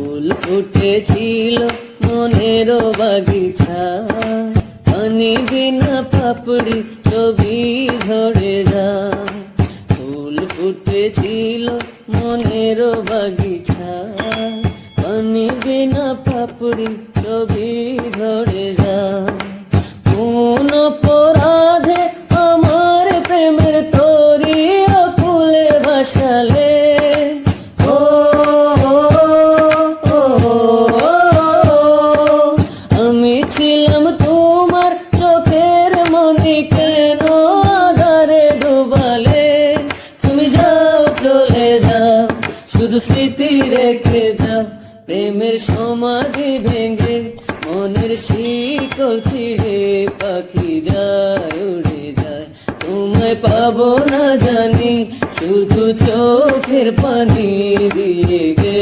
ফুল ফুটেছিল মনের বাগিচা, পানি বিনা পাপড়ি ছবি ঝরে যায়। ফুল ফুটেছিল মনের বাগিচা, পানি বিনা পাপড়ি ছবি ঝরে যায়। কোন অপরাধে আমার প্রেমের তরি ফুলে ভাসালে, আমি ছিলাম তোমার চোখের মনি, কেন আধারে ডুবালে? তুমি যাও চলে যাও, শুধু স্মৃতি রেখে যাও। প্রেমের সমাধি ভেঙে মনের শিকল ছিঁড়ে পাখি যায় উড়ে যায়। তোমায় পাবো না জানি, শুধু চোখের পানি দিয়ে গে